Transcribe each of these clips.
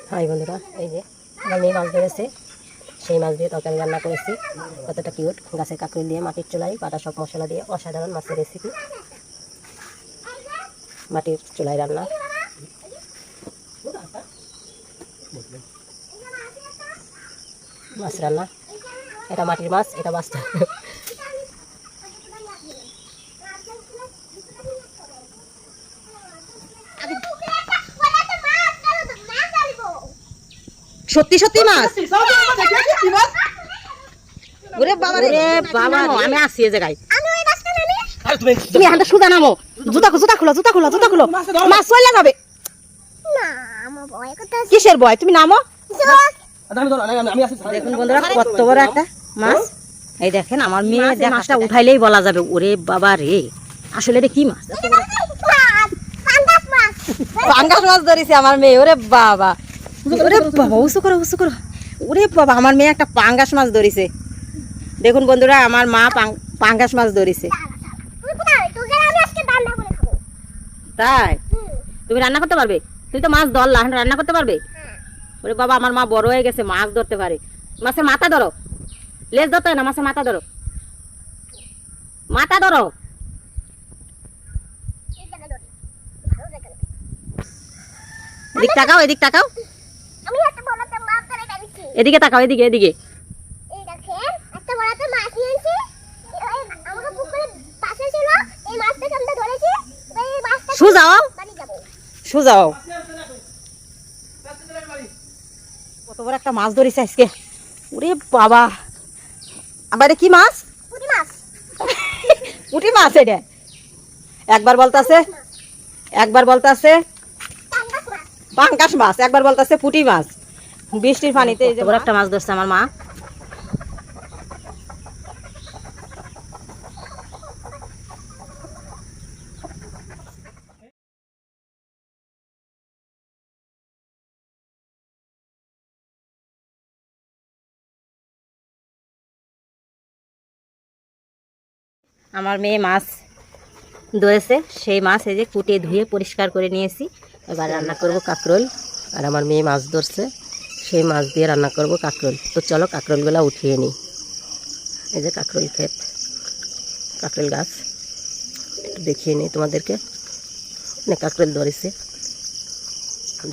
High বন্ধুরা, এই যে আমার মেয়ে মাছ ধরেছে, সেই মাছ দিয়ে তরকারি রান্না করেছি। কতটা কিউট, গাছের কাঁকড়ি দিয়ে মাটির চুলায় বাটা সব মশলা দিয়ে অসাধারণ মাছের রেসিপি। মাটির চুলায় রান্না, মাছ রান্না। এটা মাটির মাছ, এটা বাস্তব। সত্যি সত্যি মাছ। ওরে বাবা রে বাবা, আমি আসি এই জায়গায়। তুমি এখানটা সুদা নামো, জুতা খুলো, জুতা খুলো, জুতা খুলো, মাছ চলে যাবে। কিসের ভয়? তুমি নামো। দেখুন বন্ধুরা, কত বড় একটা মাছ। এই দেখেন, আমার মেয়ে মাছটা উঠাইলেই বলা যাবে ওরে বাবা রে, আসলে এটা কি মাছ? পাঙ্গাস মাছ ধরেছে আমার মেয়ে। ওরে বাবা, ওরে বাবা, উঁচু করো, উঁচু করো। ওরে বাবা, আমার মেয়ে একটা পাঙ্গাস মাছ ধরেছে। দেখুন বন্ধুরা, আমার মা পাঙ্গাস মাছ ধরেছে। তাই তুমি রান্না করতে পারবে? তুমি তো মাছ ধরলা, রান্না করতে পারবে? ওরে বাবা, আমার মা বড় হয়ে গেছে, মাছ ধরতে পারে। মাছের মাথা ধরো, লেজ ধরতে হয় না, মাছের মাথা ধরো, মাথা ধরো। এদিক তাকাও, এদিক তাকাও, এদিকে তাকাও, এদিকে, এদিকে। সুজাও, সুজাও। কত বড় একটা মাছ ধরেছে আজকে। ওরে বাবা, আবার কি মাছ? পুঁটি মাছ। এটা একবার বলতাছে, একবার বলতাছে পাঙ্গাস মাছ, একবার বলতাছে পুঁটি মাছ। বৃষ্টির পানিতে এই যে বড় একটা মাছ ধরছে আমার মা। আমার মেয়ে মাছ ধরেছে, সেই মাছ এই যে কুটিয়ে ধুয়ে পরিষ্কার করে নিয়েছি। এবার রান্না করব কাঁকরোল। আর আমার মেয়ে মাছ ধরছে, সেই মাছ দিয়ে রান্না করব কাঁকরোল। তো চলো কাঁকরোলগুলো উঠিয়ে নিই। এই যে কাঁকরোল ক্ষেত, কাঁকরোল গাছ, একটু দেখিয়ে নিই তোমাদেরকে। অনেক কাঁকরোল ধরেছে,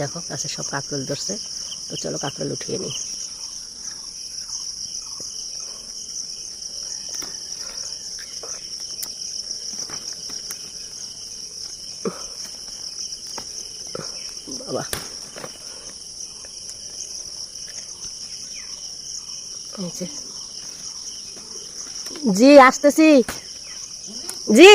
দেখো গাছে সব কাঁকরোল ধরছে। তো চলো কাঁকরোল উঠিয়ে নিই। বাবা, জি আসতেছি, জি।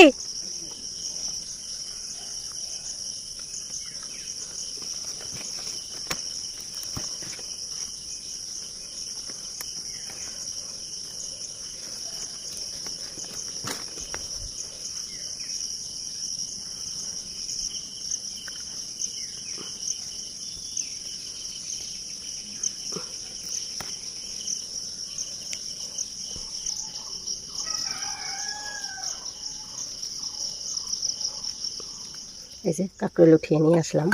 এই যে কাঁকরোল উঠিয়ে নিয়ে আসলাম,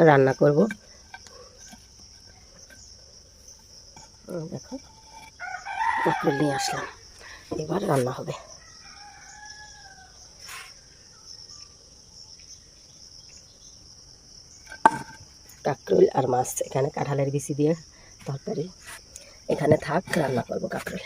রান্না করব। দেখো কাঁকরোল নিয়ে আসলাম, এবার রান্না হবে। কাঁকরোল আর মাছ, এখানে কাঁঠালের বিচি দিয়ে তরকারি, এখানে থাক, রান্না করব কাঁকরোল।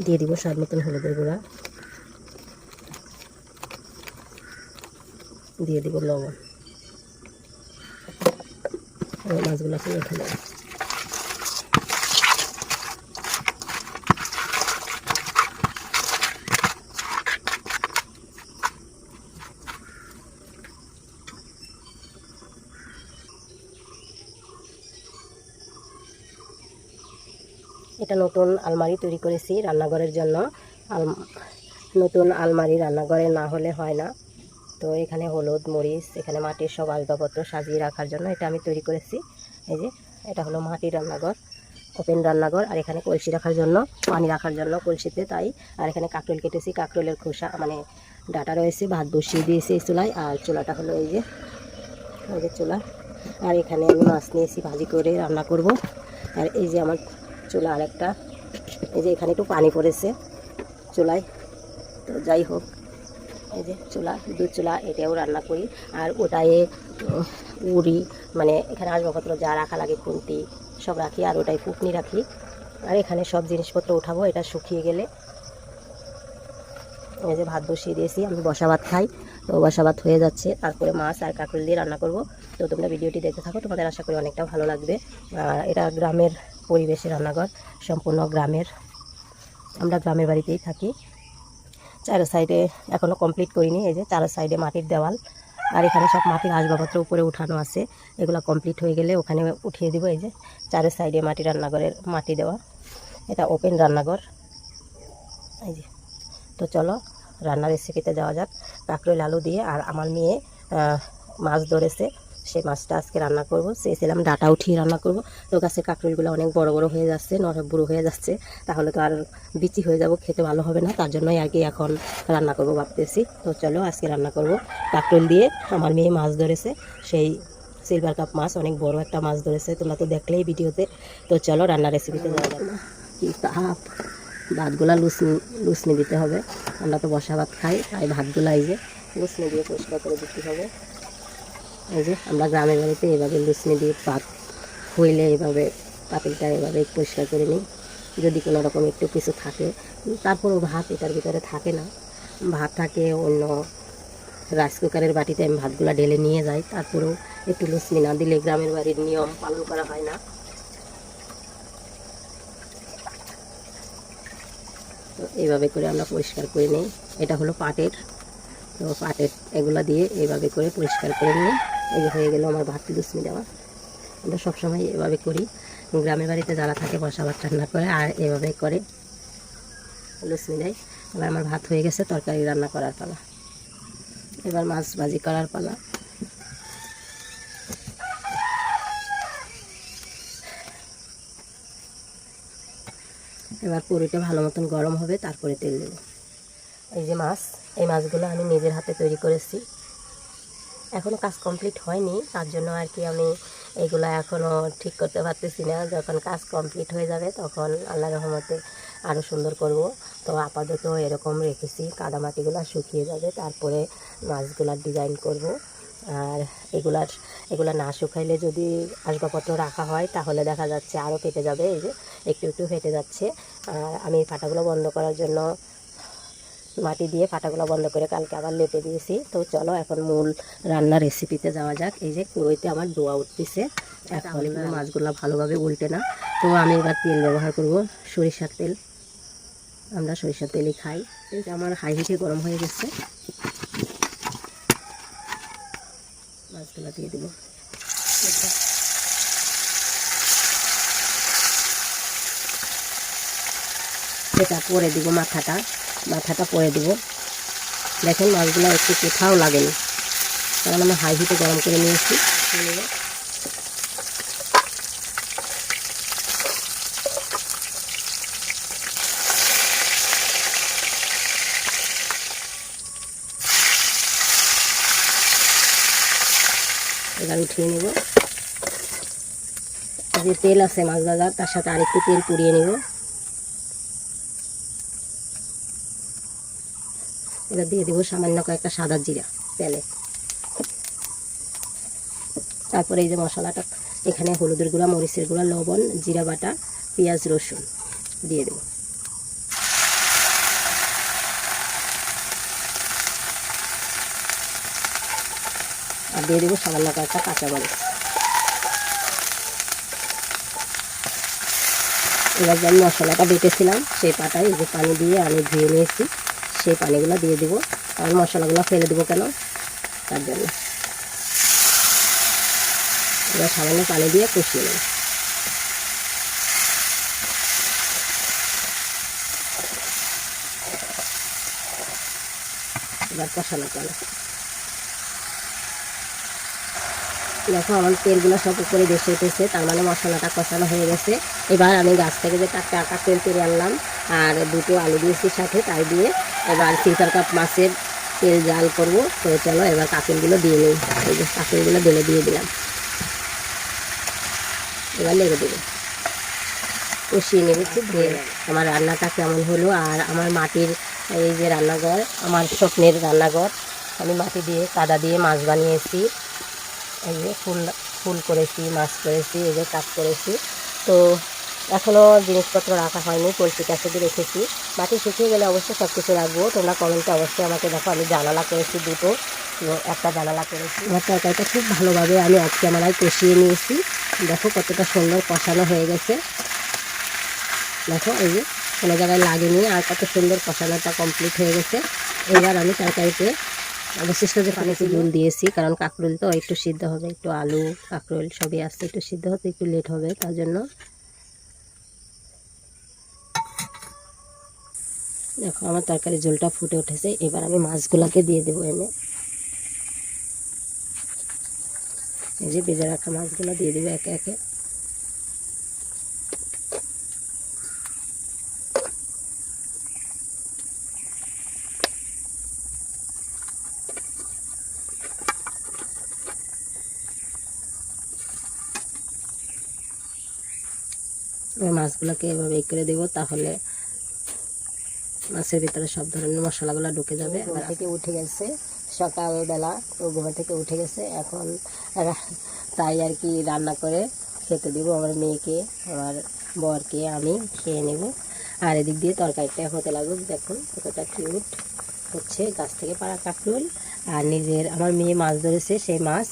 দিয়ে দিব স্বাদ মতন হলুদের গুঁড়া, দিয়ে দিব লবণ। মাছগুলোকে রেখে দেবো। এটা নতুন আলমারি তৈরি করেছি রান্নাঘরের জন্য। নতুন আলমারি রান্নাঘরে না হলে হয় না। তো এখানে হলুদ মরিচ, এখানে মাটির সব আসবাবপত্র সাজিয়ে রাখার জন্য এটা আমি তৈরি করেছি। এই যে এটা হলো মাটির রান্নাঘর, ওপেন রান্নাঘর। আর এখানে কলসি রাখার জন্য, পানি রাখার জন্য কলসিতে তাই। আর এখানে কাঁকরোল কেটেছি, কাঁকরোলের খোসা মানে ডাটা রয়েছে। ভাত বসিয়ে দিয়েছি এই চুলায়। আর চুলাটা হলো এই যে চুলা। আর এখানে আমি মাছ নিয়েছি, ভাজি করে রান্না করব। আর এই যে আমার চুলা আর একটা, এই যে এখানে একটু পানি পড়েছে চুলায়। তো যাই হোক, এই যে চুলা, দুধ চুলা, এটাও রান্না করি। আর ওটায় উড়ি মানে এখানে আসবাবপত্র যা রাখা লাগে, খুন্তি সব রাখি। আর ওটাই ফুকনি রাখি। আর এখানে সব জিনিসপত্র উঠাবো এটা শুকিয়ে গেলে। এই যে ভাত বসিয়ে দিয়েছি, আমি বসা ভাত খাই। তো বসা ভাত হয়ে যাচ্ছে, তারপরে মাছ আর কাঁকরোল দিয়ে রান্না করব। তো তোমরা ভিডিওটি দেখতে থাকো, তোমাদের আশা করি অনেকটা ভালো লাগবে। এটা গ্রামের পরিবেশে রান্নাঘর, সম্পূর্ণ গ্রামের। আমরা গ্রামের বাড়িতেই থাকি। চারো সাইডে এখনও কমপ্লিট করিনি। এই যে চারো সাইডে মাটির দেওয়াল। আর এখানে সব মাটির আসবাবপত্র উপরে উঠানো আছে। এগুলো কমপ্লিট হয়ে গেলে ওখানে উঠিয়ে দিব। এই যে চারো সাইডে মাটি রান্নাঘরের মাটি দেওয়া, এটা ওপেন রান্নাঘর। এই যে তো চলো রান্নার রেসিপিতে যাওয়া যাক। কাঁকরোল আলু দিয়ে। আর আমার মেয়ে মাছ ধরেছে, সেই মাছটা আজকে রান্না করব। চেয়েছিলাম ডাটা উঠিয়ে রান্না করব। তো গাছের কাঁকরোলগুলো অনেক বড় বড় হয়ে যাচ্ছে, নরম বুড়ো হয়ে যাচ্ছে, তাহলে তো আর বিচি হয়ে যাব, খেতে ভালো হবে না। তার জন্যই আর কি এখন রান্না করব ভাবতেছি। তো চলো আজকে রান্না করব কাঁকরোল দিয়ে। আমার মেয়ে মাছ ধরেছে, সেই সিলভার কাপ মাছ, অনেক বড় একটা মাছ ধরেছে, তোমরা তো দেখলেই ভিডিওতে। তো চলো রান্নার রেসিপিতে যাওয়া যাক। কি তাপ! ভাতগুলা লুসনি দিতে হবে। আমরা তো বসা ভাত খাই, তাই ভাতগুলা এই যে লুসনি দিয়ে পরিষ্কার করে দিতে হবে। এই যে আমরা গ্রামের বাড়িতে এভাবে লুসনি দিয়ে ভাত হইলে এভাবে পাতিলটা এভাবে পরিষ্কার করে নিই। যদি কোনো রকম একটু কিছু থাকে, তারপরেও ভাত এটার ভিতরে থাকে না, ভাত থাকে অন্য রাইস কুকারের বাটিতে আমি ভাতগুলা ঢেলে নিয়ে যাই। তারপরেও একটু লুসনি না দিলে গ্রামের বাড়ির নিয়ম পালন করা হয় না। তো এইভাবে করে আমরা পরিষ্কার করে নিই। এটা হলো পাটের, তো পাটের এগুলা দিয়ে এইভাবে করে পরিষ্কার করে নিয়ে এই যে হয়ে গেল আমার ভাত লুসনি দেওয়া। আমরা সবসময় এভাবে করি, গ্রামের বাড়িতে যারা থাকে বসা ভাত রান্না করে আর এভাবে করে লুসনি দেয়। এবার আমার ভাত হয়ে গেছে, তরকারি রান্না করার পালা। এবার মাছ ভাজি করার পালা। এবার পুরিটা ভালো মতন গরম হবে, তারপরে তেল দেব। এই যে মাছ, এই মাছগুলো আমি নিজের হাতে তৈরি করেছি। এখনও কাজ কমপ্লিট হয়নি, তার জন্য আর কি আমি এগুলো এখনও ঠিক করতে পারতেছি না। যখন কাজ কমপ্লিট হয়ে যাবে তখন আল্লাহর রহমতে আরও সুন্দর করব। তো আপাতত এরকম রেখেছি, কাদামাটিগুলো শুকিয়ে যাবে, তারপরে মাছগুলার ডিজাইন করব। আর এগুলা না শুকাইলে যদি আসবাবপত্র রাখা হয় তাহলে দেখা যাচ্ছে আরও ফেটে যাবে। এই যে একটু একটু ফেটে যাচ্ছে। আর আমি ফাটাগুলো বন্ধ করার জন্য মাটি দিয়ে ফাটাগুলো বন্ধ করে কালকে আবার লেপে দিয়েছি। তো চলো এখন মূল রান্নার রেসিপিতে যাওয়া যাক। এই যে কড়াইতে আমার ধোয়া উঠতেছে, এখন মাছগুলো ভালোভাবে উল্টে না। তো আমি এবার তেল ব্যবহার করব, সরিষার তেল। আমরা সরিষার তেলই খাই। এটা আমার হাই হিটে গরম হয়ে গেছে, মাছগুলো দিয়ে দেব। এটা পরে দিব, মাথাটা পরে দিব। দেখেন মাছগুলো একটু কোথাও লাগেনি, কারণ আমি হাই হিটে গরম করে নিয়েছি। এবার উঠিয়ে নেব। যে তেল আছে মাছ ভাজার, তার সাথে আরেকটু তেল পুড়িয়ে নেব। এবার দিয়ে দেবো সামান্য কয়েকটা সাদা জিরা তেলে। তারপরে এই যে মশলাটা, এখানে হলুদের গুঁড়া, মরিচের গুঁড়া, লবণ, জিরা বাটা, পেঁয়াজ, রসুন দিয়ে দেবো। আর দিয়ে দেবো সামান্য কয়েকটা কাঁচামরিচ। এবার যে আমি মশলাটা বেটেছিলাম সেই পাটায় এই যে পানি দিয়ে আমি ধুয়ে নিয়েছি, সেই পানিগুলো দিয়ে দেবো। আর মশলাগুলো ফেলে দেবো কেন, তার জন্য। এবার সামান্য পানি দিয়ে কষিয়ে নেব। এবার কষানো চলে। দেখো আমার তেলগুলো সব উপরে বেশি উঠেছে, তার মানে মশলাটা কষানো হয়ে গেছে। এবার আমি গাছ থেকে যে টাটকা তেল তুলে আনলাম আর দুটো আলু দিয়েছি সাথে, তাই দিয়ে এবার 3/4 কাপ মাছের তেল জাল করবো। তো চলো এবার কাঁকরোলগুলো দিয়ে নিই। এই যে কাঁকরোলগুলো দিয়ে দিলাম। এবার লেগে দেবো, কষিয়ে নেবে খুব ধীরে। আমার রান্নাটা কেমন হলো, আর আমার মাটির এই যে রান্নাঘর, আমার স্বপ্নের রান্নাঘর, আমি মাটি দিয়ে কাদা দিয়ে মাছ বানিয়েছি। এই যে ফুল করেছি, মাছ করেছি, এই যে কাজ করেছি। তো এখনও জিনিসপত্র রাখা হয়নি, কলসিটা শুধু রেখেছি। মাটি শুকিয়ে গেলে অবশ্যই সব কিছু রাখবো। তোমরা কমেন্টে অবশ্যই আমাকে দেখো। আমি জানালা করেছি দুটো, একটা জানালা করেছি। আমার তরকারিটা খুব ভালোভাবে আমি আজকে আমার কষিয়ে নিয়েছি। দেখো কতটা সুন্দর কষানো হয়ে গেছে। দেখো এই যে কোনো জায়গায় লাগেনি, আর কত সুন্দর কষানোটা কমপ্লিট হয়ে গেছে। এবার আমি তরকারিতে অবশিষ্ট যে পানিতে জল দিয়েছি, কারণ কাঁকরোল তো একটু সিদ্ধ হবে, একটু আলু কাঁকরোল সবই আসতে একটু সিদ্ধ হতে একটু লেট হবে, তার জন্য। দেখো আমার তরকারি ঝোলটা ফুটে উঠেছে। এবার আমি মাছগুলোকে দিয়ে দেবো এনে। এই যে ভেজে রাখা মাছগুলো দিয়ে দেবো একে একে। মাছগুলোকে এভাবে করে দেবো, তাহলে মাছের ভিতরে সব ধরনের মশলাগুলো ঢুকে যাবে। ঘুম থেকে উঠে গেছে সকালবেলা, তো ঘুম থেকে উঠে গেছে এখন, তাই আর কি রান্না করে খেতে দেবো আমার মেয়েকে, আমার বরকে, আমি খেয়ে নেব। আর এদিক দিয়ে তরকারিটা হতে লাগুক। দেখুন কতটা কিউট হচ্ছে, গাছ থেকে পাড়া কাঁকরোল আর নিজের আমার মেয়ে মাছ ধরেছে, সেই মাছ,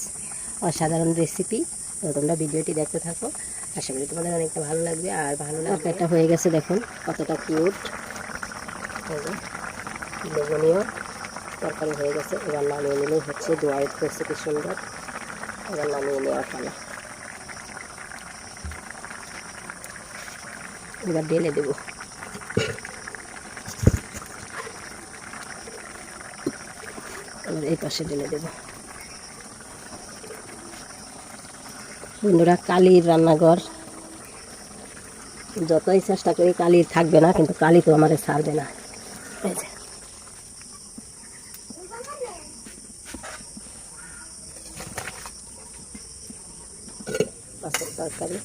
অসাধারণ রেসিপি। তো তোমরা ভিডিওটি দেখতে থাকো, আশা করি তোমাদের অনেকটা ভালো লাগবে। আর ভালো লাগবে, তরকারিটা হয়ে গেছে দেখুন কতটা কিউট, বেগুনিও তরকারি হয়ে গেছে। এবার নামিয়ে নিলেই হচ্ছে। দোয়া করছে কি সুন্দর। এবার নামিয়ে নেওয়া পালা। এবার ঢেলে দেবো। এবার এই পাশে ঢেলে দেবো। বন্ধুরা, কালির রান্নাঘর, যতই চেষ্টা করি কালির থাকবে না, কিন্তু কালি তো আমাদের ছাড়বে না। এই যে মাছের তরকারি।